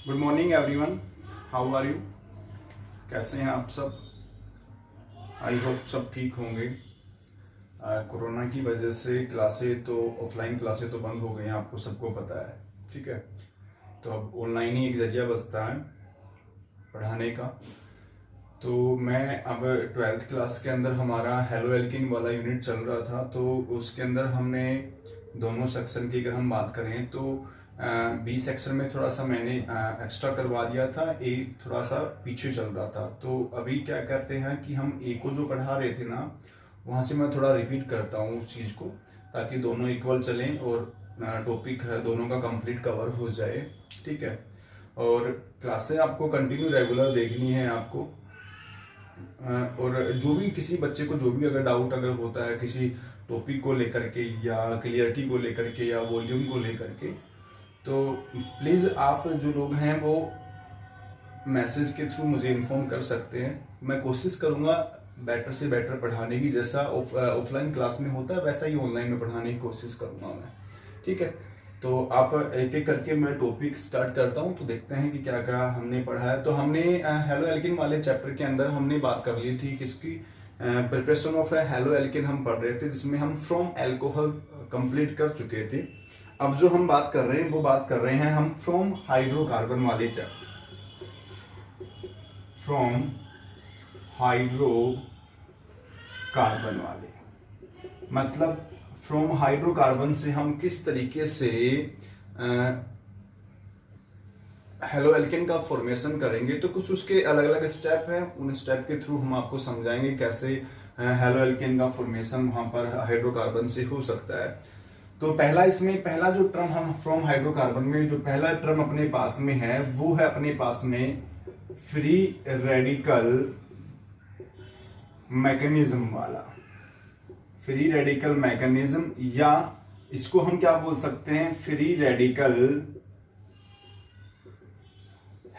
Good morning everyone, how are you. कैसे हैं आप सब। आई होप सब ठीक होंगे। कोरोना की वजह से क्लासें तो ऑफलाइन क्लासें तो बंद हो गई हैं, आपको सबको पता है। ठीक है, तो अब ऑनलाइन ही एक जरिया बचता है पढ़ाने का। तो मैं अब 12th क्लास के अंदर हमारा हेलो एल्किन वाला यूनिट चल रहा था, तो उसके अंदर हमने दोनों सेक्शन की अगर हम बात करें तो बी सेक्शन में थोड़ा सा मैंने एक्स्ट्रा करवा दिया था, ए थोड़ा सा पीछे चल रहा था। तो अभी क्या करते हैं कि हम ए को जो पढ़ा रहे थे ना, वहाँ से मैं थोड़ा रिपीट करता हूँ उस चीज़ को, ताकि दोनों इक्वल चलें और टॉपिक दोनों का कंप्लीट कवर हो जाए। ठीक है, और क्लासें आपको कंटिन्यू रेगुलर देखनी है आपको। और जो भी किसी बच्चे को जो भी अगर डाउट अगर होता है किसी टॉपिक को लेकर के या क्लियरिटी को लेकर के या वॉल्यूम को लेकर के, तो प्लीज़ आप जो लोग हैं वो मैसेज के थ्रू मुझे इन्फॉर्म कर सकते हैं। मैं कोशिश करूँगा बेटर से बेटर पढ़ाने की, जैसा ऑफलाइन क्लास में होता है वैसा ही ऑनलाइन में पढ़ाने की कोशिश करूँगा मैं। ठीक है, तो आप एक एक करके मैं टॉपिक स्टार्ट करता हूँ, तो देखते हैं कि क्या क्या हमने पढ़ा है। तो हमने हेलो एल्किन वाले चैप्टर के अंदर हमने बात कर ली थी किसकी, प्रिपरेशन ऑफ हेलो एल्किन हम पढ़ रहे थे, जिसमें हम फ्रॉम एल्कोहल कंप्लीट कर चुके थे। अब जो हम बात कर रहे हैं वो बात कर रहे हैं हम फ्रॉम हाइड्रोकार्बन वाले चैप्टर, फ्रॉम हाइड्रोकार्बन वाले, मतलब फ्रॉम हाइड्रोकार्बन से हम किस तरीके से हेलो एल्केन का फॉर्मेशन करेंगे। तो कुछ उसके अलग अलग स्टेप हैं, उन स्टेप के थ्रू हम आपको समझाएंगे कैसे हेलो एल्केन का फॉर्मेशन वहां पर हाइड्रोकार्बन से हो सकता है। तो पहला जो टर्म हम फ्रॉम हाइड्रोकार्बन में जो पहला टर्म अपने पास में है वो है अपने पास में फ्री रेडिकल मैकेनिज्म वाला, फ्री रेडिकल मैकेनिज्म, या इसको हम क्या बोल सकते हैं, फ्री रेडिकल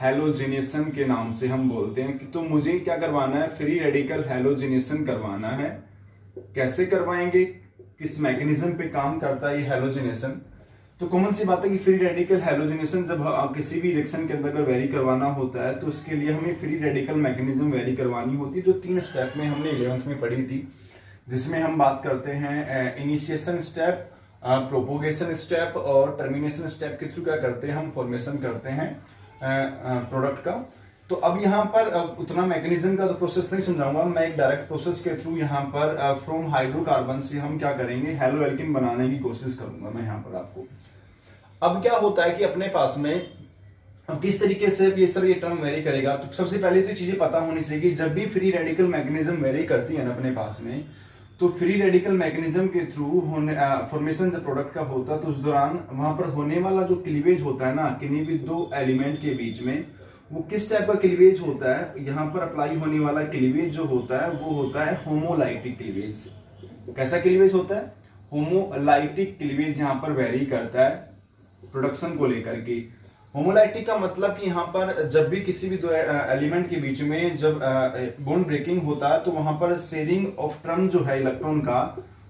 हैलोजिनेशन के नाम से हम बोलते हैं। कि तो मुझे क्या करवाना है, फ्री रेडिकल हैलोजिनेशन करवाना है। कैसे करवाएंगे, किस मैकेनिज्म पे काम करता है ये हैलोजिनेशन। तो कॉमन सी बात है कि फ्री रेडिकल हैलोजिनेशन जब किसी भी रिएक्शन के अंदर वेरी करवाना होता है तो उसके लिए हमें फ्री रेडिकल मैकेनिज्म वेरी करवानी होती है, जो 3 स्टेप में हमने 11th में पढ़ी थी, जिसमें हम बात करते हैं इनिशिएशन स्टेप, प्रोपोगेशन स्टेप और टर्मिनेशन स्टेप के थ्रू क्या करते हैं हम फॉर्मेशन करते हैं प्रोडक्ट का। तो अब यहाँ पर उतना मैकेनिज्म का तो प्रोसेस नहीं समझाऊंगा मैं, एक डायरेक्ट प्रोसेस के थ्रू यहाँ पर फ्रॉम हाइड्रोकार्बन से हम क्या करेंगे, हेलो एल्किन बनाने की कोशिश करूंगा मैं यहाँ पर आपको। अब क्या होता है कि अपने पास में अब किस तरीके से ये टर्म वेरी करेगा। तो सबसे पहले तो चीजें पता होनी चाहिए कि जब भी फ्री रेडिकल मैकेनिज्म वेरी करती है ना अपने पास में, तो फ्री रेडिकल मैकेनिज्म के थ्रू फॉर्मेशन जब प्रोडक्ट का होता है तो उस दौरान वहां पर होने वाला जो क्लीवेज होता है ना किन्हीं भी 2 एलिमेंट के बीच में, वो किस टाइप का क्लीवेज होता है, यहाँ पर अप्लाई होने वाला क्लीवेज जो होता है वो होता है होमोलाइटिक क्लीवेज। कैसा क्लीवेज होता है, होमोलाइटिक क्लीवेज यहाँ पर वेरी करता है प्रोडक्शन को लेकर के। होमोलाइटिक का मतलब कि यहाँ पर जब भी किसी भी 2 एलिमेंट के बीच में जब बॉन्ड ब्रेकिंग होता है तो वहां पर शेयरिंग ऑफ टर्म जो है इलेक्ट्रॉन का,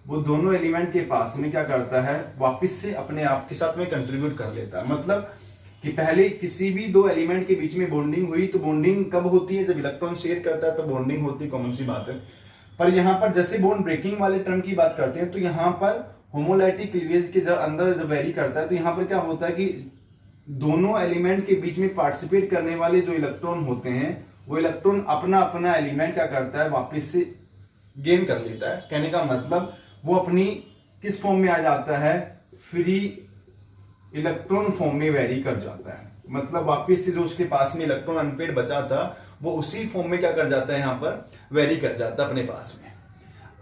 वो दोनों एलिमेंट के पास में क्या करता है, वापस से अपने आप के साथ में कंट्रीब्यूट कर लेता है। मतलब कि पहले किसी भी 2 एलिमेंट के बीच में बॉन्डिंग हुई तो बॉन्डिंग कब होती है, जब इलेक्ट्रॉन शेयर करता है तो बॉन्डिंग होती है, कॉमन सी बात है। पर यहाँ पर जैसे बॉन्ड ब्रेकिंग वाले टर्म की बात करते हैं तो यहाँ पर होमोलाइटिक क्लीवेज के अंदर जब वेरी करता है तो यहाँ पर क्या होता है कि दोनों एलिमेंट के बीच में पार्टिसिपेट करने वाले जो इलेक्ट्रॉन होते हैं वो इलेक्ट्रॉन अपना अपना एलिमेंट क्या करता है, वापस से गेन कर लेता है। कहने का मतलब वो अपनी किस फॉर्म में आ जाता है, फ्री इलेक्ट्रॉन फॉर्म में वेरी कर जाता है। मतलब वापस से जो उसके पास में इलेक्ट्रॉन अनपेड बचा था वो उसी फॉर्म में क्या कर जाता है, यहाँ पर वेरी कर जाता है अपने पास में।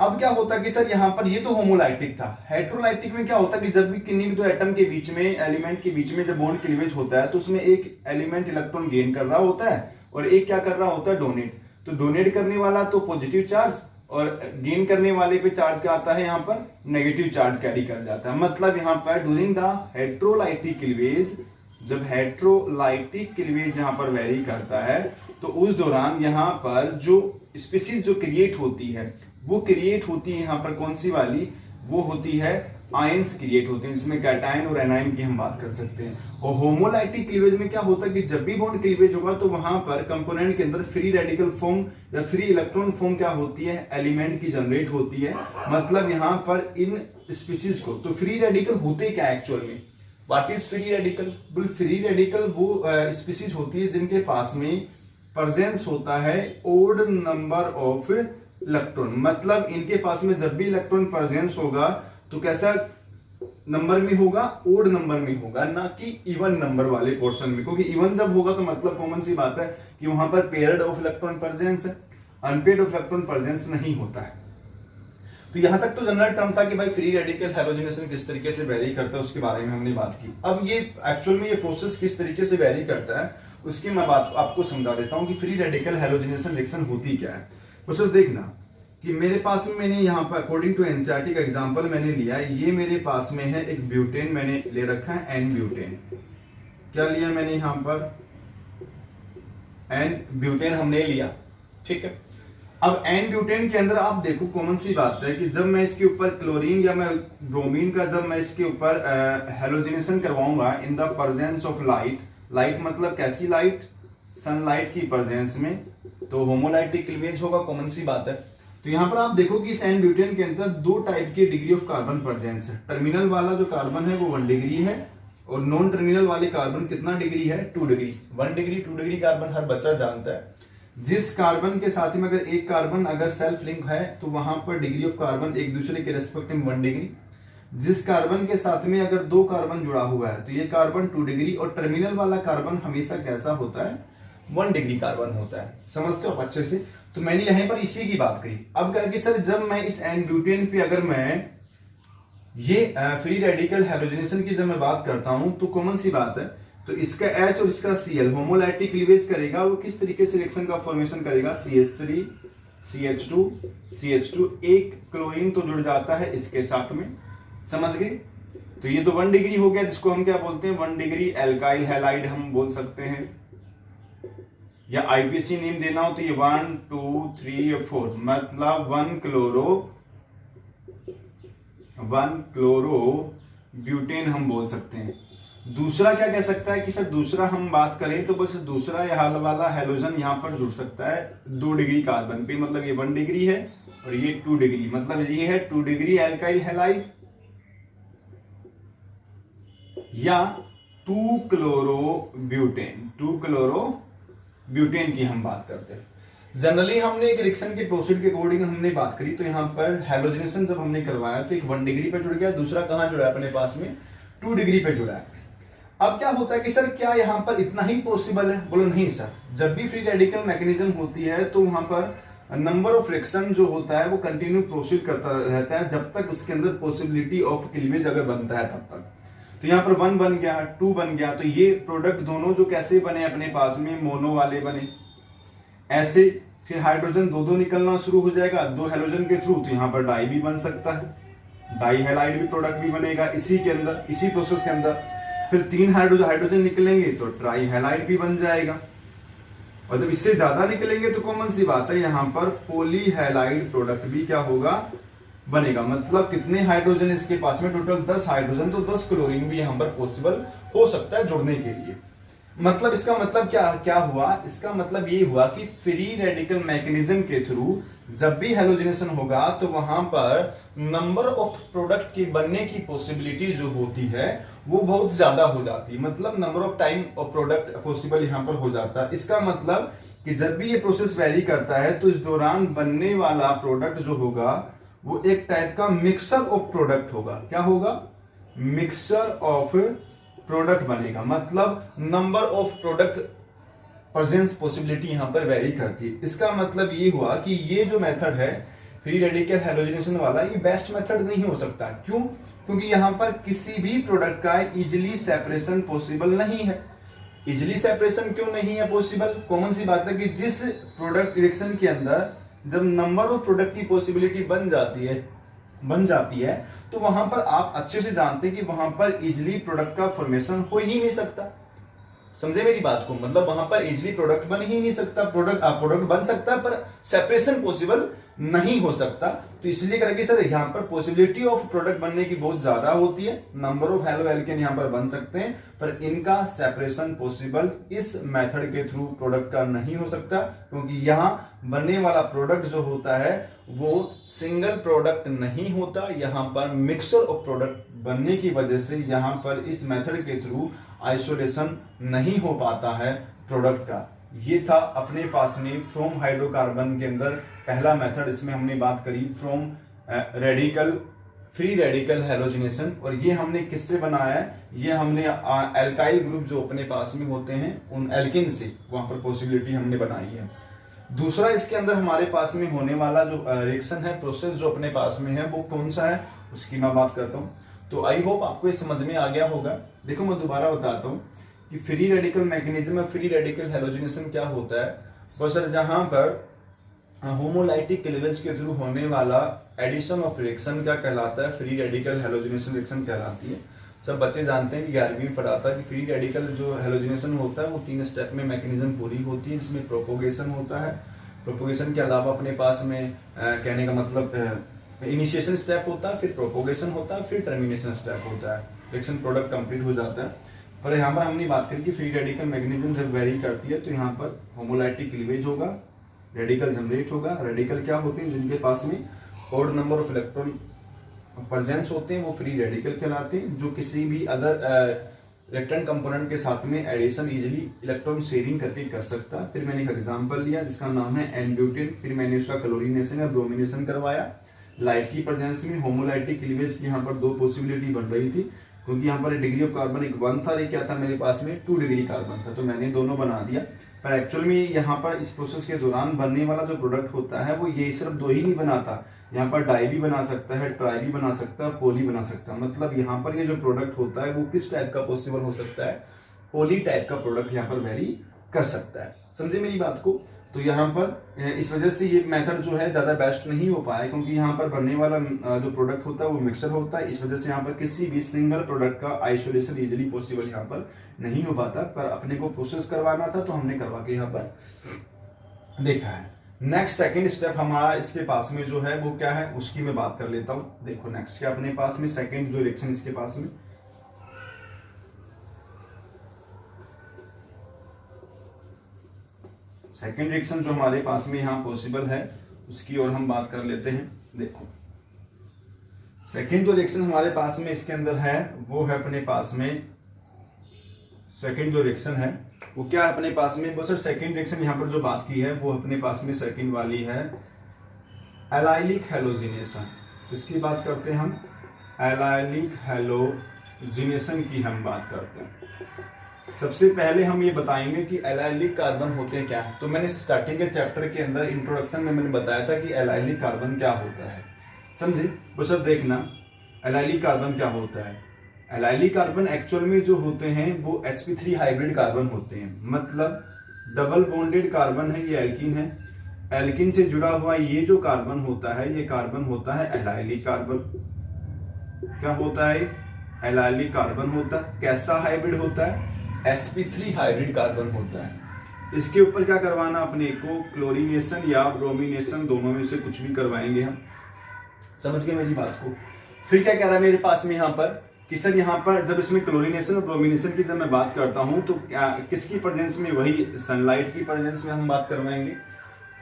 अब क्या होता है कि सर यहाँ पर ये तो होमोलाइटिक था, हेट्रोलाइटिक में क्या होता है कि जब भी किन्हीं भी 2 एटम के बीच में, एलिमेंट के बीच में जब बॉन्ड क्लीवेज होता है तो उसमें एक एलिमेंट इलेक्ट्रॉन गेन कर रहा होता है और एक क्या कर रहा होता है, डोनेट। तो डोनेट करने वाला तो पॉजिटिव चार्ज और गेन करने वाले पे चार्ज क्या आता है, यहाँ पर नेगेटिव चार्ज कैरी कर जाता है। मतलब यहाँ पर ड्यूरिंग द हेट्रोलाइटिक क्लीवेज, जब हेट्रोलाइटिक क्लीवेज यहाँ पर वेरी करता है तो उस दौरान यहाँ पर जो स्पीसीज जो क्रिएट होती है वो क्रिएट होती है यहाँ पर कौन सी वाली, वो होती है आयंस क्रिएट होते हैं, जिसमें कैटायन और एनायन की हम बात कर सकते हैं। और होमोलाइटिक क्लीवेज में क्या होता है कि जब भी बॉन्ड क्लीवेज होगा तो वहां पर कंपोनेंट के अंदर फ्री रेडिकल फॉर्म या फ्री इलेक्ट्रॉन फॉर्म क्या होती है, एलिमेंट की जनरेट होती है। मतलब यहां पर इन स्पीसीज को तो फ्री रेडिकल होते क्या एक्चुअल में, व्हाट इज फ्री रेडिकल? बोल फ्री रेडिकल वो स्पीसीज होती है जिनके पास में प्रेजेंस होता है ओड नंबर ऑफ इलेक्ट्रॉन। मतलब इनके पास में जब भी इलेक्ट्रॉन प्रेजेंस होगा तो कैसा नंबर में होगा, ओड नंबर में होगा, ना कि इवन नंबर वाले पोर्शन में। क्योंकि इवन जब होगा तो मतलब कॉमन सी बात है कि वहां पर पेयर्ड ऑफ इलेक्ट्रॉन प्रेजेंस है, अनपेयर्ड ऑफ इलेक्ट्रॉन प्रेजेंस नहीं होता है। तो यहां तक तो जनरल टर्म था कि भाई फ्री रेडिकल हैलोजिनेशन किस तरीके से वेरी करता है, उसके बारे में हमने बात की। अब ये एक्चुअल में ये प्रोसेस किस तरीके से वेरी करता है उसकी मैं बात आपको समझा देता हूं कि फ्री रेडिकल हैलोजिनेशन रिएक्शन होती क्या है। तो सिर्फ देखना कि मेरे पास में मैंने यहाँ पर अकॉर्डिंग टू एनसीईआरटी का एग्जांपल मैंने लिया है। ये मेरे पास में है एक ब्यूटेन मैंने ले रखा है, एन ब्यूटेन। क्या लिया मैंने यहाँ पर, एन ब्यूटेन हमने लिया, ठीक है। अब एन ब्यूटेन के अंदर आप देखो कॉमन सी बात है कि जब मैं इसके ऊपर क्लोरीन या मैं ब्रोमीन का जब मैं इसके ऊपर हैलोजिनेशन करवाऊंगा in the presence of light, light मतलब कैसी लाइट, सनलाइट की प्रेजेंस में, तो होमोलाइटिक क्लीवेज होगा, कॉमन सी बात है। तो यहां पर आप देखो कि इस एन ब्यूटेन के अंदर दो टाइप के डिग्री ऑफ कार्बन प्रेजेंस है। टर्मिनल वाला जो कार्बन है वो 1 डिग्री है और नॉन टर्मिनल वाले कार्बन कितना डिग्री है, 2 डिग्री। 1 डिग्री 2 डिग्री कार्बन हर बच्चा जानता है। जिस कार्बन के साथ में अगर एक कार्बन अगर सेल्फ लिंक है तो वहां पर डिग्री ऑफ कार्बन एक दूसरे के रेस्पेक्ट में 1 डिग्री। जिस कार्बन के साथ में अगर 2 कार्बन जुड़ा हुआ है तो ये कार्बन 2 डिग्री और टर्मिनल वाला कार्बन हमेशा कैसा होता है, 1 डिग्री कार्बन होता है। समझते हो आप अच्छे से? तो मैंने यहीं पर इसी की बात करी। अब करके सर जब मैं इस एन ब्यूटेन पे अगर मैं ये फ्री रेडिकल हैलोजिनेशन की जब मैं बात करता हूं तो कॉमन सी बात है, तो इसका H और इसका Cl होमोलाइटिक क्लीवेज करेगा। वो किस तरीके से रिएक्शन का फॉर्मेशन करेगा, CH3 CH2 CH2, एक क्लोरीन तो जुड़ जाता है इसके साथ में, समझ गए? तो ये तो 1 डिग्री हो गया, जिसको हम क्या बोलते हैं, 1 डिग्री एल्काइल हैलाइड हम बोल सकते हैं। या आईपीसी नेम देना हो तो ये 1 2 3 और 4 मतलब 1 क्लोरो ब्यूटेन हम बोल सकते हैं। दूसरा क्या कह सकता है कि सर दूसरा हम बात करें तो बस दूसरा हाल वाला हैलोजन यहां पर जुड़ सकता है 2 डिग्री कार्बन पे, मतलब ये 1 डिग्री है और ये 2 डिग्री, मतलब ये है 2 डिग्री एल्काइल हैलाइड या 2 क्लोरो ब्यूटेन की हम बात करते हैं। जनरली हमने एक रिएक्शन के प्रोसीड के अकॉर्डिंग हमने बात करी, तो यहाँ पर हैलोजिनेशन जब हमने करवाया तो एक 1 डिग्री पे जुड़ गया, दूसरा कहां जुड़ा है अपने पास में 2 डिग्री पे जुड़ा है। अब क्या होता है कि सर क्या यहाँ पर इतना ही पॉसिबल है, बोलो नहीं सर। जब भी फ्री रेडिकल मैकेनिज्म होती है तो वहां पर नंबर ऑफ रिएक्शन जो होता है वो कंटिन्यू प्रोसीड करता रहता है जब तक उसके अंदर पॉसिबिलिटी ऑफ क्लीवेज अगर बनता है तब तक। तो यहाँ पर 1 बन गया, 2 बन गया, तो ये प्रोडक्ट दोनों जो कैसे बने अपने पास में मोनो वाले बने, ऐसे फिर हाइड्रोजन 2 निकलना शुरू हो जाएगा 2 हैलोजन के थ्रू, तो यहाँ पर डाई भी बन सकता है, डाई हैलाइड भी प्रोडक्ट भी बनेगा इसी के अंदर, इसी प्रोसेस के अंदर। फिर 3 हाइड्रोजन निकलेंगे तो ट्राई हैलाइड भी बन जाएगा, और जब इससे ज्यादा निकलेंगे तो कॉमन सी बात है यहाँ पर पॉली हैलाइड प्रोडक्ट भी क्या होगा, बनेगा। मतलब कितने हाइड्रोजन इसके पास में, टोटल 10 हाइड्रोजन, तो 10 क्लोरीन भी यहाँ पर पॉसिबल हो सकता है जुड़ने के लिए। मतलब इसका मतलब क्या हुआ, इसका मतलब ये हुआ कि फ्री रेडिकल मैकेनिज्म के थ्रू जब भी हैलोजिनेशन होगा तो वहां पर नंबर ऑफ प्रोडक्ट के बनने की पॉसिबिलिटी जो होती है वो बहुत ज्यादा हो जाती है। मतलब number of time of product possible यहां पर हो जाता है। इसका मतलब कि जब भी ये प्रोसेस वेरी करता है तो इस दौरान बनने वाला प्रोडक्ट जो होगा वो एक टाइप का मिक्सर ऑफ प्रोडक्ट होगा। क्या होगा, मिक्सर ऑफ प्रोडक्ट बनेगा। मतलब number of product presence possibility यहां पर वेरी करती है। इसका मतलब ये हुआ कि ये जो मेथड है फ्री रेडिकल हैलोजिनेशन वाला, ये बेस्ट मेथड नहीं हो सकता। क्यों? क्योंकि यहां पर किसी भी प्रोडक्ट का इजिली सेपरेशन पॉसिबल नहीं है। इजिली सेपरेशन क्यों नहीं है पॉसिबल? कॉमन सी बात है कि जिस प्रोडक्ट रिएक्शन के अंदर जब नंबर ऑफ प्रोडक्ट की पॉसिबिलिटी बन जाती है तो वहां पर आप अच्छे से जानते हैं कि वहां पर इजिली प्रोडक्ट का फॉर्मेशन हो ही नहीं सकता। समझे मेरी बात को, मतलब वहां पर इजीली प्रोडक्ट बन ही नहीं सकता, प्रोडक्ट बन सकता है पर सेपरेशन पॉसिबल नहीं हो सकता। तो इसलिए करेंगे सर यहाँ पर पॉसिबिलिटी ऑफ प्रोडक्ट बनने की बहुत ज्यादा होती है, नंबर ऑफ हेलो एल्केन यहाँ पर बन सकते हैं पर इनका सेपरेशन पॉसिबल इस मेथड के थ्रू प्रोडक्ट का नहीं हो सकता, क्योंकि यहाँ बनने वाला प्रोडक्ट जो होता है वो सिंगल प्रोडक्ट नहीं होता, यहाँ पर मिक्सचर ऑफ प्रोडक्ट बनने की वजह से यहाँ पर इस मेथड के थ्रू आइसोलेशन नहीं हो पाता है प्रोडक्ट का। ये था अपने पास में फ्रॉम हाइड्रोकार्बन के अंदर पहला मेथड, इसमें हमने बात करी from radical free radical halogenation, और ये हमने किससे बनाया है, ये हमने एल्काइल ग्रुप जो अपने पास में होते हैं उन एल्किन से वहां पर पॉसिबिलिटी हमने बनाई है। दूसरा इसके अंदर हमारे पास में होने वाला जो रिएक्शन है, प्रोसेस जो अपने पास में है वो कौन सा है उसकी मैं बात करता हूँ। तो आई होप आपको ये समझ में आ गया होगा। देखो मैं दोबारा बताता हूँ कि फ्री रेडिकल मैकेनिज्म में फ्री रेडिकल हैलोजिनेशन क्या होता है। तो सर जहां पर होमोलाइटिक क्लीवेज के थ्रू होने वाला एडिशन ऑफ रिएक्शन क्या कहलाता है, फ्री रेडिकल हैलोजिनेशन रिएक्शन कहलाती है। सब बच्चे जानते हैं कि 11वीं में पढ़ा था कि फ्री रेडिकल जो हैलोजिनेशन होता है वो 3 स्टेप में मैकेनिज्म पूरी होती है, जिसमें प्रोपोगेशन होता है। प्रोपोगेशन के अलावा अपने पास में कहने का मतलब इनिशिएशन स्टेप होता है, फिर प्रोपोगेशन होता है, फिर टर्मिनेशन स्टेप होता है, रिएक्शन प्रोडक्ट कंप्लीट हो जाता है। पर यहाँ पर हमने बात करी कि फ्री रेडिकल मैकेनिज्म जब वेरी करती है तो यहाँ पर होमोलाइटिक क्लीवेज होगा, रेडिकल जनरेट होगा। रेडिकल क्या होते हैं, जिनके पास में odd number of electron presence होते हैं वो फ्री रेडिकल कहलाते हैं, जो किसी भी अदर इलेक्ट्रॉन कंपोनेंट के साथ में एडिशन इजीली इलेक्ट्रॉन शेयरिंग करके कर सकता है। फिर मैंने एक एग्जांपल लिया जिसका नाम है एन-ब्यूटेन, फिर मैंने उसका क्लोरीनेशन या ब्रोमिनेशन करवाया। लाइट की प्रेजेंस में होमोलाइटिक क्लीवेज की यहाँ पर 2 पॉसिबिलिटी बन रही थी, क्योंकि यहाँ पर डिग्री ऑफ कार्बन एक 1 था, ये क्या था मेरे पास में 2 डिग्री कार्बन था, तो मैंने दोनों बना दिया। पर एक्चुअल में यहाँ पर इस प्रोसेस के दौरान बनने वाला जो प्रोडक्ट होता है वो ये सिर्फ 2 ही नहीं बनाता, यहाँ पर डाई भी बना सकता है, ट्राई भी बना सकता है, पोली बना सकता है। मतलब यहाँ पर ये जो प्रोडक्ट होता है वो किस टाइप का पॉसिबल हो सकता है, पोली टाइप का प्रोडक्ट यहाँ पर वेरी कर सकता है। समझे मेरी बात को। तो यहाँ पर इस वजह से ये मेथड जो है ज्यादा बेस्ट नहीं हो पाया, क्योंकि यहाँ पर बनने वाला जो प्रोडक्ट होता है वो मिक्सर होता है, इस वजह से यहाँ पर किसी भी सिंगल प्रोडक्ट का आइसोलेशन इजीली पॉसिबल यहाँ पर नहीं हो पाता। पर अपने को प्रोसेस करवाना था तो हमने करवा के यहाँ पर देखा है। नेक्स्ट सेकंड स्टेप हमारा इसके पास में जो है वो क्या है उसकी मैं बात कर लेता हूँ। देखो नेक्स्ट क्या अपने पास में सेकंड जो रिएक्शन इसके पास में, सेकेंड रिएक्शन जो हमारे पास में यहाँ पॉसिबल है उसकी और हम बात कर लेते हैं। देखो सेकेंड जो रिएक्शन हमारे पास में इसके अंदर है वो है अपने पास में, सेकेंड जो रिएक्शन है वो क्या है अपने पास में, वो सर सेकेंड रिएक्शन यहाँ पर जो बात की है वो अपने पास में सेकेंड वाली है एलाइलिक हैलोजिनेशन। किसकी बात करते हैं हम, एलाइलिक हैलोजिनेशन की हम बात करते हैं। सबसे पहले हम ये बताएंगे कि एलाइलिक कार्बन होते हैं क्या है। तो मैंने स्टार्टिंग के चैप्टर के अंदर इंट्रोडक्शन में मैंने बताया था कि एलाइलिक कार्बन क्या होता है, समझे। वो सब देखना एलाइलिक कार्बन क्या होता है। एलाइलिक कार्बन एक्चुअल में जो होते हैं वो sp3 हाइब्रिड कार्बन होते हैं, मतलब डबल बॉन्डेड कार्बन है, ये एल्किन है, एल्किन से जुड़ा हुआ ये जो कार्बन होता है ये कार्बन होता है एलाइलिक कार्बन। क्या होता है, एलाइलिक कार्बन होता है। कैसा हाइब्रिड होता है, sp3 हाइब्रिड कार्बन होता है। इसके ऊपर क्या करवाना अपने को, क्लोरीनेशन या ब्रोमिनेशन, दोनों में से कुछ भी करवाएंगे हम। समझ गए मेरी बात को। फिर क्या कह रहा है मेरे पास में यहाँ पर कि सर यहाँ पर जब इसमें क्लोरीनेशन और ब्रोमिनेशन की जब मैं बात करता हूँ तो किसकी प्रेजेंस में, वही सनलाइट की प्रेजेंस में हम बात करवाएंगे।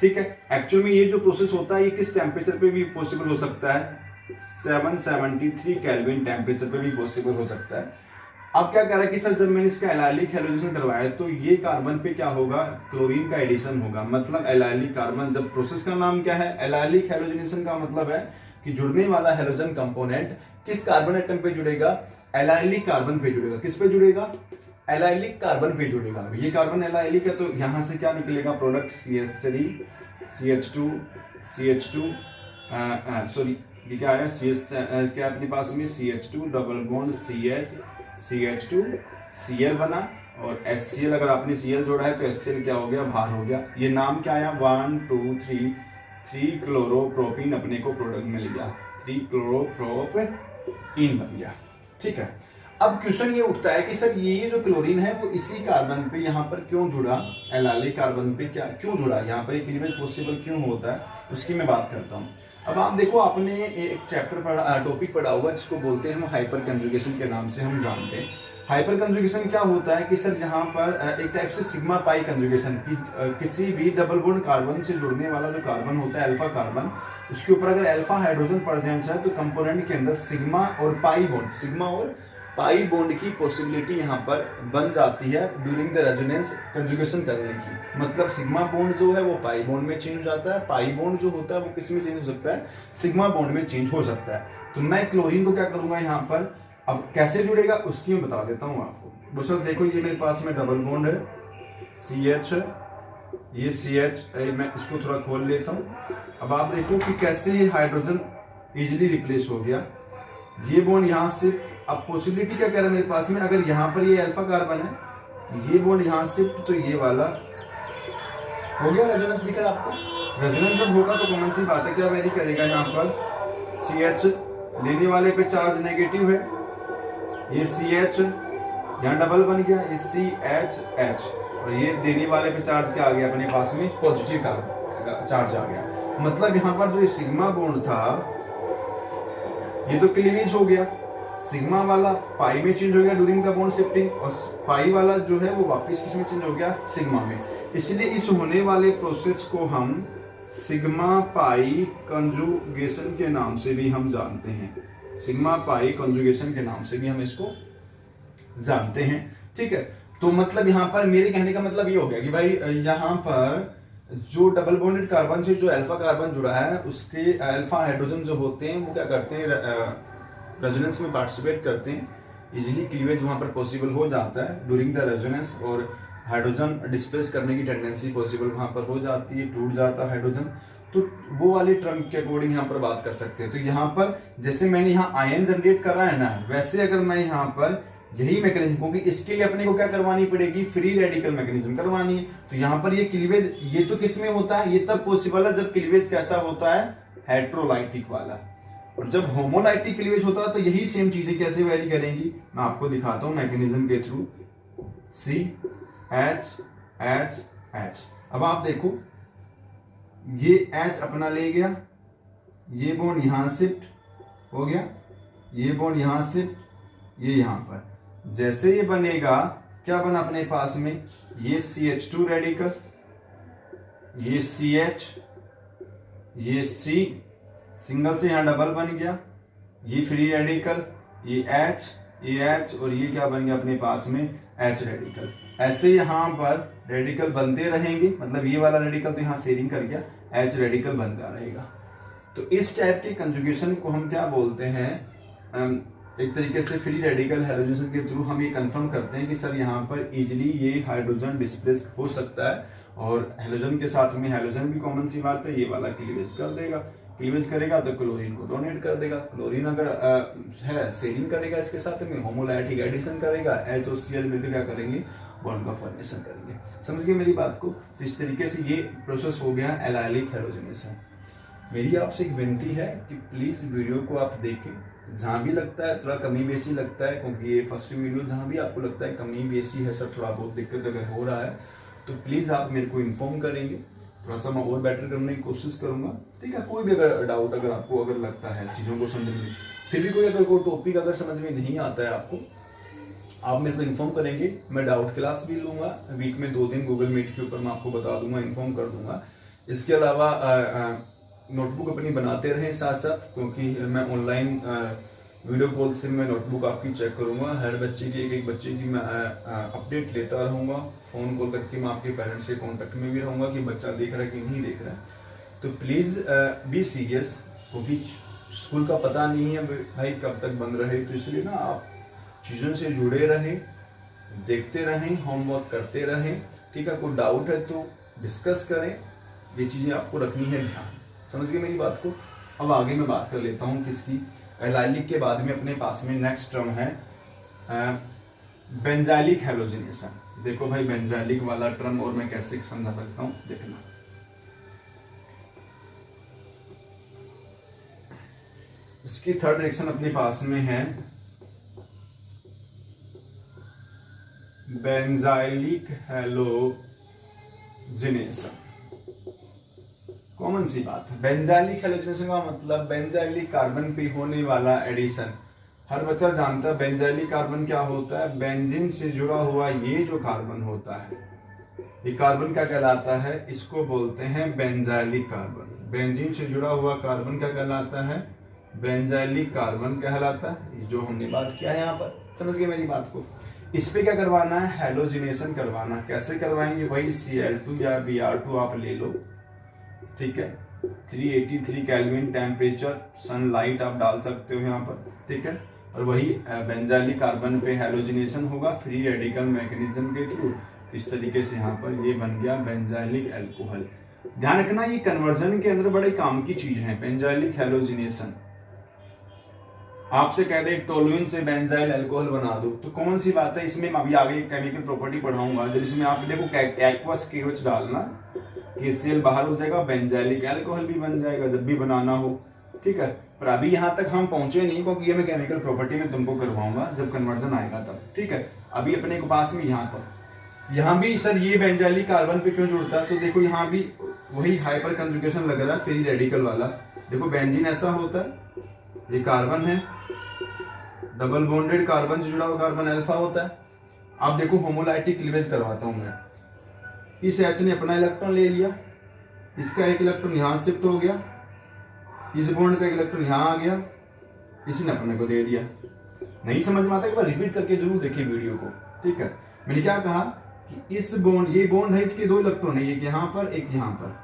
ठीक है। एक्चुअल में ये जो प्रोसेस होता है ये किस टेम्परेचर पे भी पॉसिबल हो सकता है, 773 केल्विन टेम्परेचर पे भी पॉसिबल हो सकता है। अब क्या कह रहा है कि सर जब मैंने इसका एलाइलिक हैलोजिनेशन करवाया तो ये कार्बन पे क्या होगा, क्लोरीन का एडिशन होगा। मतलब एलाइलिक कार्बन, जब प्रोसेस का नाम क्या है, एलाइलिक हैलोजिनेशन का मतलब है कि जुड़ने वाला हैलोजन कंपोनेंट किस कार्बन एटम पे जुड़ेगा, एलाइलिक कार्बन पे जुड़ेगा। किस पे जुड़ेगा, एलाइलिक कार्बन पे जुड़ेगा। ये कार्बन एलाइलिक है तो यहां से क्या निकलेगा product, CH3 CH2 CH2 sorry ये क्या आया, क्या अपने पास में CH2 double bond CH CH2 Cl बना, और HCl अगर आपने Cl जोड़ा है तो HCl क्या हो गया, बाहर हो गया। ये नाम क्या आया, 1 2 3 क्लोरोप्रोपीन अपने को प्रोडक्ट मिल गया, 3 क्लोरोप्रोपीन बन गया। ठीक है। अब क्वेश्चन ये उठता है कि सर ये जो क्लोरीन है वो इसी कार्बन पे यहाँ पर क्यों जुड़ा, एलाइलिक कार्बन पे क्या क्यों जुड़ा, यहाँ पर एक क्लीवेज पॉसिबल क्यों होता है, उसकी मैं बात करता हूँ। अब आप देखो, आपने एक चैप्टर पढ़ा, टॉपिक पढ़ा होगा जिसको बोलते हैं हम हाइपर कंजुगेशन के नाम से हम जानते हैं। हाइपर कंजुगेशन क्या होता है कि सर यहाँ पर एक टाइप से सिग्मा पाई कंजुगेशन की, किसी भी डबल बॉन्ड कार्बन से जुड़ने वाला जो कार्बन होता है अल्फा कार्बन, उसके ऊपर अगर अल्फा हाइड्रोजन प्रेजेंस है तो कंपोनेंट के अंदर सिग्मा और पाई बॉन्ड, सिग्मा और पाई बॉन्ड की पॉसिबिलिटी यहाँ पर बन जाती है ड्यूरिंग द रेजोनेंस कंजुगेशन करने की। मतलब सिग्मा बॉन्ड जो है वो पाई बॉन्ड में चेंज हो जाता है, पाई बॉन्ड जो होता है वो किस में चेंज हो सकता है, सिग्मा बॉन्ड में चेंज हो सकता है। तो मैं क्लोरीन को क्या करूंगा यहाँ पर, अब कैसे जुड़ेगा उसकी मैं बता देता हूँ आपको। वो सर देखो, ये मेरे पास में डबल बॉन्ड है CH, ये CH, मैं इसको थोड़ा खोल लेता हूँ। अब आप देखो कि कैसे हाइड्रोजन इजिली रिप्लेस हो गया, ये बॉन्ड यहाँ से। अब पॉसिबिलिटी क्या कह रहा है मेरे पास में, अगर यहाँ पर ये अल्फा कार्बन है, ये बॉन्ड यहाँ शिफ्ट, तो ये वाला हो गया रेजोनेंस। दिख रहा है आपको, रेजोनेंस जब होगा तो कॉमन सी बात है क्या वेरी करेगा, यहाँ पर CH लेने वाले पे चार्ज नेगेटिव है, ये CH यहाँ डबल बन गया, ये CH, और ये देने वाले पे चार्ज क्या आ गया अपने पास में, पॉजिटिव चार्ज आ गया। मतलब यहाँ पर जो ये सिग्मा बॉन्ड था ये तो क्लीवेज हो गया, सिग्मा वाला पाई में चेंज हो गया ड्यूरिंग द बॉन्ड शिफ्टिंग, और पाई वाला जो है वो वापस किस में चेंज हो गया, सिग्मा में। इसलिए इस होने वाले प्रोसेस को हम सिग्मा पाई कंजुगेशन के नाम से भी हम जानते हैं, सिग्मा पाई कंजुगेशन के नाम से भी हम इसको जानते हैं। ठीक है, तो मतलब यहाँ पर मेरे कहने का मतलब ये हो गया कि भाई यहाँ पर जो डबल बॉन्डेड कार्बन से जो अल्फा कार्बन जुड़ा है उसके अल्फा हाइड्रोजन जो होते हैं वो क्या करते हैं, रेजोनेंस में पार्टिसिपेट करते हैं, इजीली क्लीवेज वहां पर पॉसिबल हो जाता है ड्यूरिंग द रेजोनेंस, और हाइड्रोजन डिस्प्लेस करने की टेंडेंसी पॉसिबल वहां पर हो जाती है, टूट जाता है हाइड्रोजन। तो वो वाली टर्म के अकॉर्डिंग यहाँ पर बात कर सकते हैं। तो यहाँ पर जैसे मैंने यहाँ आयन जनरेट करा है ना, वैसे अगर मैं यहाँ पर यही मैकेनिज्म, क्योंकि इसके लिए अपने को क्या करवानी पड़ेगी, फ्री रेडिकल मैकेनिज्म करवानी है। तो यहाँ पर ये क्लीवेज, ये तो किस में होता है, ये तब पॉसिबल है जब क्लीवेज कैसा होता है, हेट्रोलाइटिक वाला। और जब होमोलाइटिक क्लीवेज होता है तो यही सेम चीजें कैसे वेरी करेंगी, मैं आपको दिखाता हूं मैकेनिज्म के थ्रू। CH। अब आप देखो, ये H अपना ले गया, ये बॉन्ड यहां शिफ्ट हो गया, ये बॉन्ड यहां शिफ्ट, ये यहां पर। जैसे ये बनेगा, क्या बना अपने पास में, ये CH2 रेडिकल, ये CH, ये C, सिंगल से यहां डबल बन गया, ये फ्री रेडिकल, ये H, और ये क्या बन गया अपने पास में, H रेडिकल। ऐसे यहां पर रेडिकल बनते रहेंगे, मतलब ये वाला रेडिकल तो यहां शेयरिंग कर गया, H रेडिकल बनता रहेगा। तो इस टाइप के कंजुगेशन को हम क्या बोलते हैं, एक तरीके से फ्री रेडिकल हैलोजेनेशन के थ्रू हम ये कंफर्म करते हैं कि सर यहाँ पर इजीली ये हाइड्रोजन डिस्प्लेस हो सकता है, और हैलोजन के साथ में हाइड्रोजन भी कॉमन सी बात है, ये वाला क्लीवेज कर देगा, क्लीवेज करेगा तो क्लोरीन को डोनेट कर देगा, क्लोरीन अगर है शेयरिंग करेगा इसके साथ में, होमोलाइटिक एडिशन करेगा, H और Cl मिलकर क्या करेंगे, बॉन्ड का फॉर्मेशन करेंगे। समझ गए मेरी बात को। तो इस तरीके से ये प्रोसेस हो गया एलाइलिक हैलोजेनेशन। मेरी आपसे एक विनती है कि प्लीज वीडियो को आप देखें, जहां भी लगता है थोड़ा कमी बेसी लगता है, क्योंकि ये फर्स्ट वीडियो, जहां भी आपको लगता है कमी बेसी है सर, थोड़ा बहुत दिक्कत अगर हो रहा है तो प्लीज आप मेरे को इन्फॉर्म करेंगे, थोड़ा सा मैं और बेटर करने की कोशिश करूंगा। ठीक है, कोई भी अगर डाउट अगर आपको अगर लगता है चीजों को समझने में, फिर भी कोई अगर कोई टॉपिक अगर समझ में नहीं आता है आपको, आप मेरे को इन्फॉर्म करेंगे, मैं डाउट क्लास भी लूंगा, वीक में 2 दिन गूगल मीट के ऊपर मैं आपको बता दूंगा, इन्फॉर्म कर दूंगा। इसके अलावा नोटबुक अपनी बनाते रहें साथ साथ, क्योंकि मैं ऑनलाइन वीडियो कॉल से मैं नोटबुक आपकी चेक करूंगा, हर बच्चे की एक बच्चे की मैं अपडेट लेता रहूंगा, फोन कॉल तक कि मैं आपके पेरेंट्स के कांटेक्ट में भी रहूंगा कि बच्चा देख रहा है कि नहीं देख रहा है। तो प्लीज बी सीरियस, क्योंकि स्कूल का पता नहीं है भाई कब तक बंद रहे, तो इसलिए ना आप चीज़ों से जुड़े रहें, देखते रहें, होमवर्क करते रहें। ठीक है, कोई डाउट है तो डिस्कस करें, ये चीज़ें आपको रखनी है ध्यान। समझ गए मेरी बात को। अब आगे मैं बात कर लेता हूँ किसकी, एलाइलिक के बाद में अपने पास में नेक्स्ट टर्म है बेंजाइलिक हैलोजिनेशन। देखो भाई बेंजाइलिक वाला टर्म और मैं कैसे समझा सकता हूँ, देखना। इसकी थर्ड रिएक्शन अपने पास में है बेंजाइलिक हैलोजिनेशन। कॉमन सी बात है, बेंजाइलिक हैलोजिनेशन का मतलब बेंजाइलिक कार्बन पे होने वाला एडिशन। हर बच्चा जानता है बेंजाइलिक कार्बन क्या होता है। बेंजीन से जुड़ा हुआ ये जो कार्बन होता है, ये कार्बन क्या कहलाता है, इसको बोलते हैं बेंजाइलिक कार्बन। बेंजीन से जुड़ा हुआ कार्बन क्या कहलाता है, बेंजाइलिक कार्बन कहलाता है। ये जो हमने बात किया है यहाँ पर, समझ गए मेरी बात को। इस पे क्या करवाना है, हैलोजिनेशन करवाना। कैसे करवाएंगे, वही Cl2 या Br2 आप ले लो, ठीक है। 383 केल्विन टेम्परेचर, सनलाइट आप डाल सकते हो यहाँ पर, ठीक है। और वही बेंजाइलिक कार्बन पे हैलोजिनेशन होगा फ्री रेडिकल मैकेनिज्म के थ्रू। तो इस तरीके से यहाँ पर ये बन गया बेंजाइलिक अल्कोहल। ध्यान रखना ये कन्वर्जन के अंदर बड़े काम की चीज है बेंजाइलिक हैलोजिनेशन। आपसे कह दे टोलुइन से बेंजाइल अल्कोहल बना दो, तो कौन सी बात है, इसमें अभी आगे केमिकल प्रॉपर्टी पढ़ाऊंगा। जब इसमें आप देखो एक्वस KOH डालना, KCl बाहर हो जाएगा, बेंजाइलिक अल्कोहल भी बन जाएगा जब भी बनाना हो, ठीक है। पर अभी यहाँ तक हम पहुंचे नहीं, क्योंकि ये मैं केमिकल प्रॉपर्टी में तुमको करवाऊंगा जब कन्वर्जन आएगा तब, ठीक है। अभी अपने के पास में यहाँ तक, यहाँ भी सर ये बेंजाइलिक कार्बन पे क्यों जुड़ता है, तो देखो यहाँ भी वही हाइपर कंजुगेशन लग रहा है फ्री रेडिकल वाला। देखो बेंजीन ऐसा होता है, ये कार्बन है, डबल बॉन्डेड कार्बन से जुड़ा हुआ कार्बन अल्फा होता है। आप देखो होमोलाइटिक क्लीवेज करवाता हूं मैं। इस H ने अपना इलेक्ट्रॉन ले लिया, इसका एक इलेक्ट्रॉन यहां शिफ्ट हो गया, इस बॉन्ड का एक इलेक्ट्रॉन यहां आ गया, इसने अपने को दे दिया। नहीं समझ में आता, एक बार रिपीट करके जरूर देखिए वीडियो को, ठीक है। मैंने क्या कहा कि इस बॉन्ड, ये बॉन्ड है, इसके 2 इलेक्ट्रॉन है, एक यहाँ पर एक यहाँ पर,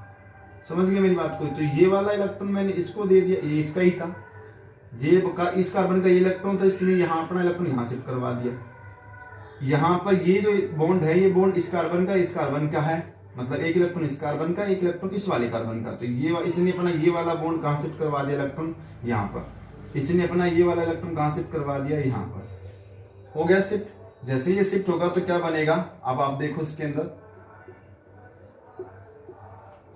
समझ गए मेरी बात को। तो ये वाला इलेक्ट्रॉन मैंने इसको दे दिया, ये इसका ही था, ये इस कार्बन का ये इलेक्ट्रॉन था, इसलिए यहाँ अपना इलेक्ट्रॉन यहाँ शिफ्ट करवा दिया। यहाँ पर ये जो बॉन्ड है, ये बॉन्ड इस कार्बन का है, मतलब एक इलेक्ट्रॉन इस कार्बन का, एक इलेक्ट्रॉन इस वाले कार्बन का। तो ये इसने अपना ये वाला बॉन्ड कहाँ शिफ्ट करवा दिया, इलेक्ट्रॉन यहाँ पर। इसने अपना ये वाला इलेक्ट्रॉन कहाँ शिफ्ट करवा दिया, यहाँ पर। हो गया शिफ्ट। जैसे ये शिफ्ट होगा तो क्या बनेगा, अब आप देखो इसके अंदर,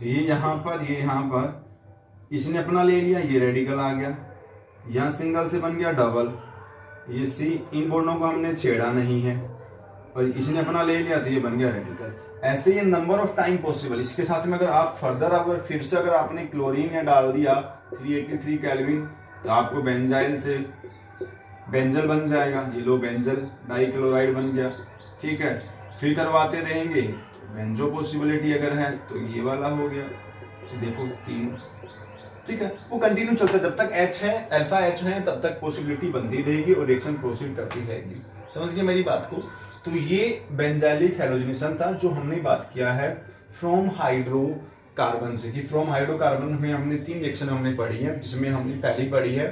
ये यहाँ पर, ये यहाँ पर, इसने अपना ले लिया, ये रेडिकल आ गया, यहाँ सिंगल से बन गया डबल, ये C, इन बॉन्डों को हमने छेड़ा नहीं है, और इसने अपना ले लिया तो ये बन गया रेडिकल। ऐसे ये नंबर ऑफ टाइम पॉसिबल। इसके साथ में अगर आप फर्दर, अगर फिर से अगर आपने क्लोरीन या डाल दिया 383 केल्विन, तो आपको बेंजाइल से बेंजल बन जाएगा। ये लो बेंजल डाइक्लोराइड बन गया, ठीक है। फिर करवाते रहेंगे, बेंजो पॉसिबिलिटी अगर है तो ये वाला हो गया, देखो 3, ठीक है। वो कंटिन्यू चलता है, जब तक H है, अल्फा H है, तब तक पॉसिबिलिटी बनती रहेगी और रिएक्शन प्रोसीड करती रहेगी। समझ गए मेरी बात को। तो ये बेंजाइलिक हैलोजिनेशन था जो हमने बात किया है फ्रॉम हाइड्रोकार्बन से, कि फ्रॉम हाइड्रोकार्बन में हमने 3 रिएक्शन हमने पढ़ी है, जिसमें हमने पहली पढ़ी है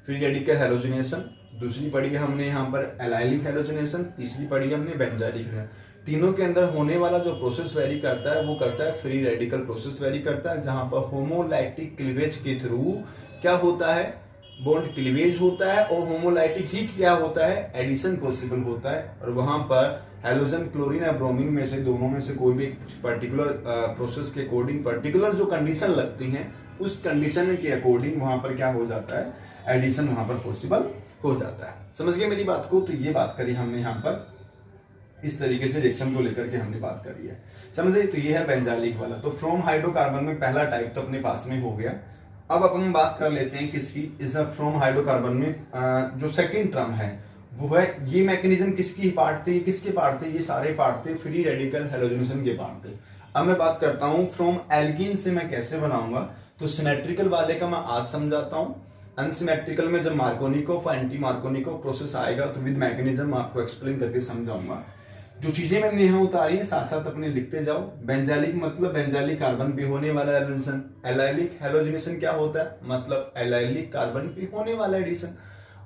फ्री रेडिकल हैलोजिनेशन, दूसरी पढ़ी है हमने यहाँ पर एलाइलिक हैलोजिनेशन, तीसरी पढ़ी है हमने बेंजाइलिक। तीनों के अंदर होने वाला जो प्रोसेस वेरी करता है वो करता है फ्री रेडिकल प्रोसेस वेरी करता है, जहां पर होमोलाइटिक क्लीवेज के थ्रू क्या होता है, बॉन्ड क्लीवेज होता है, और होमोलाइटिक ही क्या होता है, एडिशन पॉसिबल होता है। और वहां पर हैलोजन, क्लोरीन या ब्रोमीन में से, दोनों में से कोई भी पर्टिकुलर प्रोसेस के अकॉर्डिंग पर्टिकुलर जो कंडीशन लगती है, उस कंडीशन के अकॉर्डिंग वहां पर क्या हो जाता है, एडिशन वहां पर पॉसिबल हो जाता है। समझ गए मेरी बात को। तो ये बात करी हमने यहाँ पर, इस तरीके से रिएक्शन को लेकर के हमने बात करी है, समझे। तो ये है बेंजाइलिक वाला। तो फ्रॉम हाइड्रोकार्बन में पहला टाइप तो अपने पास में हो गया। अब अपन बात कर लेते हैं किसकी, इस फ्रॉम हाइड्रोकार्बन में जो सेकंड टर्म है वो है, ये मैकेनिज्म किसकी पार्ट थे, किसके पार्ट थे, ये सारे पार्ट थे फ्री रेडिकल हैलोजिनेशन के पार्ट थे। अब मैं बात करता हूं फ्रॉम एल्कीन से मैं कैसे बनाऊंगा। तो सिमेट्रिकल वाले का मैं आज समझाता हूं, अनसिमेट्रिकल में जब मार्कोनिकोव और एंटी मार्कोनिकोव प्रोसेस आएगा तो विद मैकेनिज्म आपको एक्सप्लेन करके समझाऊंगा। जो चीजें मैंने यहाँ उतारी है साथ साथ अपने लिखते जाओ। बेंजाइलिक मतलब बेंजाइलिक कार्बन पे होने वाला एडिशन। एलाइलिक हैलोजिनेशन क्या होता है, मतलब एलाइलिक कार्बन पे होने वाला एडिशन।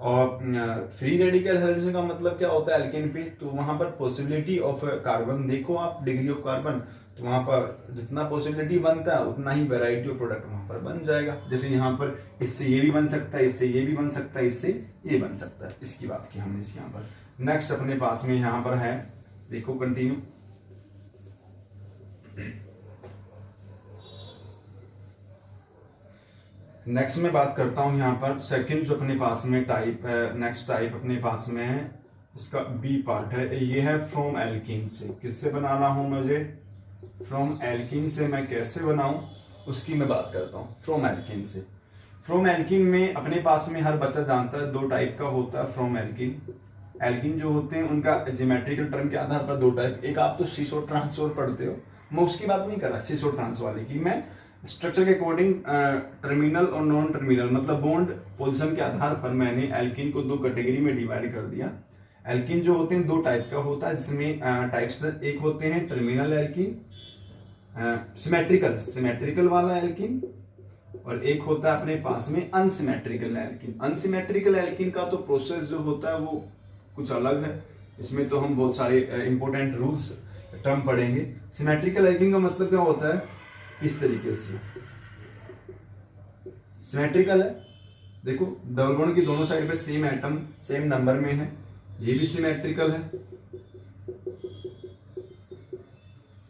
और फ्री रेडिकल हैलोजिनेशन का मतलब क्या होता है, एल्केन पे। तो वहां पर पॉसिबिलिटी ऑफ कार्बन देखो आप, डिग्री ऑफ कार्बन, तो वहां पर जितना पॉसिबिलिटी बनता है उतना ही वेराइटी ऑफ प्रोडक्ट वहां पर बन जाएगा। जैसे यहाँ पर इससे ये भी बन सकता है, इससे ये भी बन सकता है, इससे ये बन सकता है। इसकी बात की हमने यहाँ पर। नेक्स्ट अपने पास में यहाँ पर है, देखो कंटिन्यू। नेक्स्ट में बात करता हूं यहाँ पर सेकंड जो अपने पास में टाइप है, नेक्स्ट टाइप अपने पास में है इसका बी पार्ट है, ये है फ्रॉम एल्कीन से। किससे बनाना हूं मुझे? फ्रॉम एल्कीन से। मैं कैसे बनाऊं उसकी मैं बात करता हूं। फ्रॉम एल्कीन से। फ्रॉम एल्कीन में अपने पास में हर बच्चा जानता है 2 टाइप का होता है फ्रॉम एल्कीन। एल्कीन जो होते हैं उनका ज्योमेट्रिकल टर्म के आधार पर 2 टाइप। एक आप तो सीसो ट्रांस और पढ़ते हो, मैं उसकी बात नहीं कर रहा सीसो ट्रांस वाले की। मैं स्ट्रक्चर के अकॉर्डिंग टर्मिनल और नॉन टर्मिनल मतलब बॉन्ड पोजीशन के आधार पर मैंने एल्कीन को 2 कैटेगरी में डिवाइड कर दिया। एल्कीन जो होते हैं 2 टाइप का होता है, जिसमें टाइप्स एक होते हैं टर्मिनल एल्कीन, सिमेट्रिकल वाला एल्कीन, और एक होता है अपने पास में अनसिमेट्रिकल एल्कीन। अनसिमेट्रिकल एल्कीन का तो प्रोसेस जो होता है वो कुछ अलग है, इसमें तो हम बहुत सारे इंपॉर्टेंट रूल्स टर्म पढ़ेंगे। सिमेट्रिकल एल्कीन का मतलब क्या होता है? इस तरीके से सिमेट्रिकल है, देखो डबल बॉन्ड की दोनों साइड पे सेम एटम सेम नंबर में है, ये भी सिमेट्रिकल है।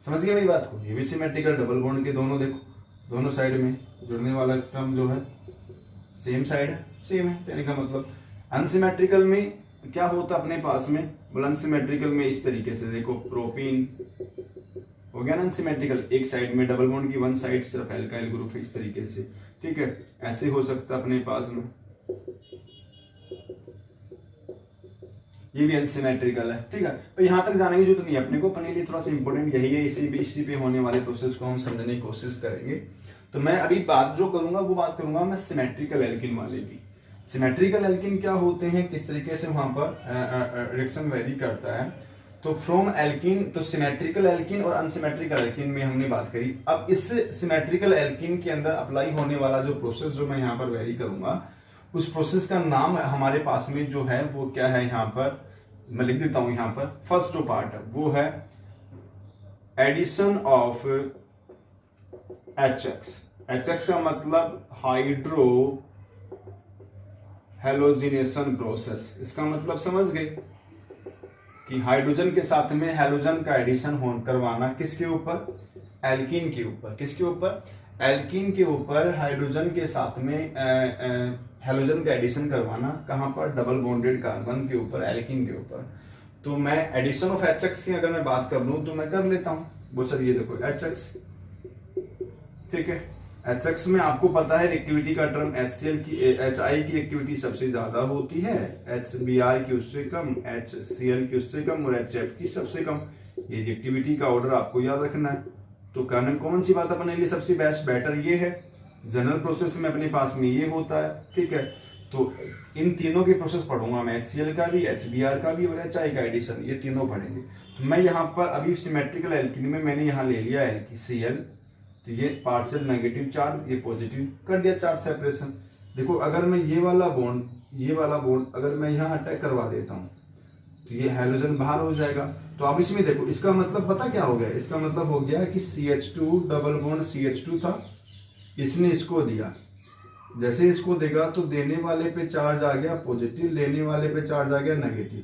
समझ गए मेरी बात को? ये भी सिमेट्रिकल, डबल बॉन्ड के दोनों देखो दोनों साइड में जुड़ने वाला टर्म जो है सेम साइड है, सेम है। कहने का मतलब अनसिमेट्रिकल में क्या होता अपने पास में? बोला अनसिमेट्रिकल में इस तरीके से देखो, प्रोपीन हो गया ना अनसिमेट्रिकल, एक साइड में डबल बॉन्ड की 1 साइड सिर्फ एल्काइल ग्रुप इस तरीके से, ठीक है। ऐसे हो सकता है अपने पास में, ये भी अनसिमेट्रिकल है, ठीक है। तो यहां तक जाने की जरूरत नहीं है अपने को, अपने लिए थोड़ा सा इंपॉर्टेंट यही है, इसी पे होने वाले प्रोसेस को हम समझने की कोशिश करेंगे। तो मैं अभी बात जो करूंगा वो बात करूंगा मैं सिमेट्रिकल एल्कीन वाले की। सिमेट्रिकल एल्कीन क्या होते हैं, किस तरीके से वहां पर रिएक्शन वेरी करता है। तो फ्रॉम एल्कीन, तो सिमेट्रिकल एल्कीन और अनसिमेट्रिकल एल्कीन में हमने बात करी। अब इस सिमेट्रिकल एल्कीन के अंदर अप्लाई होने वाला जो प्रोसेस जो मैं यहाँ पर वेरी करूंगा, उस प्रोसेस का नाम हमारे पास में जो है वो क्या है, यहाँ पर मैं लिख देता हूं। यहाँ पर फर्स्ट जो पार्ट है वो है एडिशन ऑफ HX। HX का मतलब हाइड्रो हैलोजिनेशन प्रोसेस। इसका मतलब समझ गए कि हाइड्रोजन के साथ में हैलोजन का एडिशन करवाना, किसके ऊपर? एल्कीन के ऊपर। किसके ऊपर? एल्कीन के ऊपर हाइड्रोजन के साथ में हैलोजन का एडिशन करवाना। कहां पर? डबल बॉन्डेड कार्बन के ऊपर, एल्कीन के ऊपर। तो मैं एडिशन ऑफ HX की अगर मैं बात कर लूं तो मैं कर लेता हूं। वो सर ये देखो HX, ठीक है। HX में आपको पता है रिएक्टिविटी का टर्म HCl की, HI की एक्टिविटी सबसे ज्यादा होती है, HBr की उससे कम, HCl की उससे कम और HF की सबसे कम। ये रिएक्टिविटी का ऑर्डर आपको याद रखना है। तो कौन सी बात अपने लिए सबसे बेटर ये है, जनरल प्रोसेस में अपने पास में ये होता है, ठीक है। तो इन तीनों के प्रोसेस पढ़ूंगा मैं, HCl का भी, HBr का भी और HI का एडिशन, ये तीनों पढ़ेंगे। तो मैं यहाँ पर अभी सिमेट्रिकल एल्कीन में मैंने यहाँ ले लिया Cl, तो ये पार्शियल नेगेटिव चार्ज, ये पॉजिटिव कर दिया चार्ज सेपरेशन। देखो अगर मैं ये वाला बॉन्ड अगर मैं यहाँ अटैक करवा देता हूँ तो ये हैलोजन बाहर हो जाएगा। तो अब इसमें देखो, इसका मतलब पता क्या हो गया? इसका मतलब हो गया कि CH2 डबल बॉन्ड CH2 था, इसने इसको दिया, जैसे इसको देगा तो देने वाले पे चार्ज आ गया पॉजिटिव, लेने वाले पे चार्ज आ गया नेगेटिव,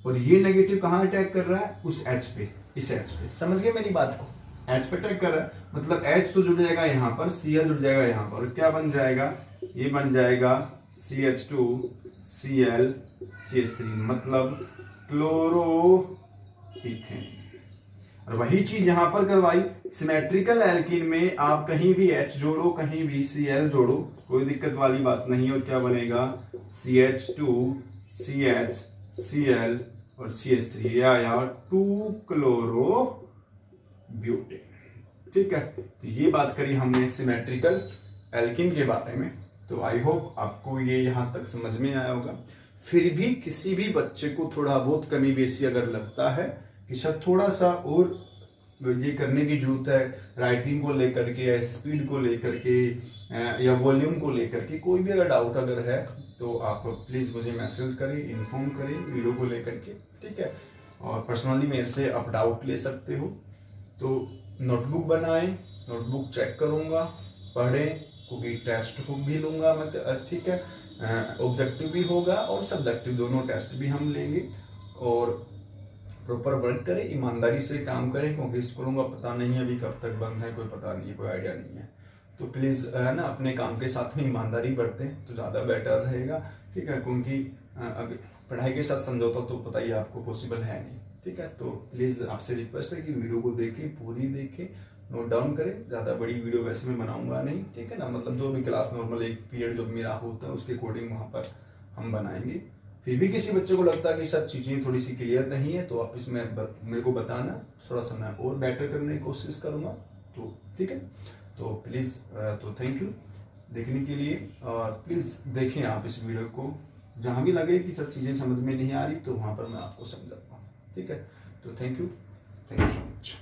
और ये नेगेटिव कहाँ अटैक कर रहा है? उस H पे, इस H पे। समझ गए मेरी बात को? H पे अटैक कर रहा है, मतलब H तो जुड़ जाएगा यहाँ पर, Cl जुड़ जाएगा यहाँ पर, क्या बन जाएगा? ये बन जाएगा CH2 Cl CH3, मतलब क्लोरोइथेन। और वही चीज यहां पर करवाई सिमेट्रिकल एल्कीन में। आप कहीं भी H जोड़ो, कहीं भी Cl जोड़ो, कोई दिक्कत वाली बात नहीं। और क्या बनेगा? CH2 CH Cl और CH3 या 2 क्लोरो ब्यूटेन, ठीक है। तो ये बात करी हमने सिमेट्रिकल एल्कीन के बारे में। तो आई होप आपको ये यहां तक समझ में आया होगा। फिर भी किसी भी बच्चे को थोड़ा बहुत कमी बेसी अगर लगता है कि शायद थोड़ा सा और ये करने की जरूरत है, राइटिंग को लेकर के या स्पीड को लेकर के या वॉल्यूम को लेकर के, कोई भी अगर डाउट अगर है तो आप प्लीज मुझे मैसेज करें, इन्फॉर्म करें वीडियो को लेकर के, ठीक है। और पर्सनली मेरे से आप डाउट ले सकते हो। तो नोटबुक बनाएं, नोटबुक चेक करूंगा, पढ़ें, क्योंकि टेस्ट बुक भी लूंगा मैं, ठीक है। ऑब्जेक्टिव भी होगा और सब्जेक्टिव दोनों टेस्ट भी हम लेंगे। और प्रॉपर वर्क करें, ईमानदारी से काम करें, क्योंकि स्कूलों का पता नहीं है अभी कब तक बंद है, कोई पता नहीं है, कोई आइडिया नहीं है। तो प्लीज़ है ना अपने काम के साथ में ईमानदारी बरतें तो ज़्यादा बेटर रहेगा, ठीक है, क्योंकि अब पढ़ाई के साथ समझौता तो पता ही आपको पॉसिबल है नहीं, ठीक है। तो प्लीज़ आपसे रिक्वेस्ट है कि वीडियो को देखें, पूरी देखें, नोट डाउन करें। ज़्यादा बड़ी वीडियो वैसे मैं बनाऊंगा नहीं, ठीक है ना, मतलब जो भी क्लास नॉर्मल एक पीरियड जो मेरा होता है उसके अकॉर्डिंग वहाँ पर हम बनाएंगे। फिर भी किसी बच्चे को लगता है कि सब चीज़ें थोड़ी सी क्लियर नहीं है तो आप इसमें मेरे को बताना, थोड़ा सा मैं और बेटर करने की कोशिश करूँगा, तो ठीक है। तो प्लीज़ तो थैंक यू देखने के लिए, और प्लीज़ देखें आप इस वीडियो को, जहाँ भी लगे कि सब चीज़ें समझ में नहीं आ रही तो वहाँ पर मैं आपको समझाऊंगा, ठीक है। तो थैंक यू सो मच।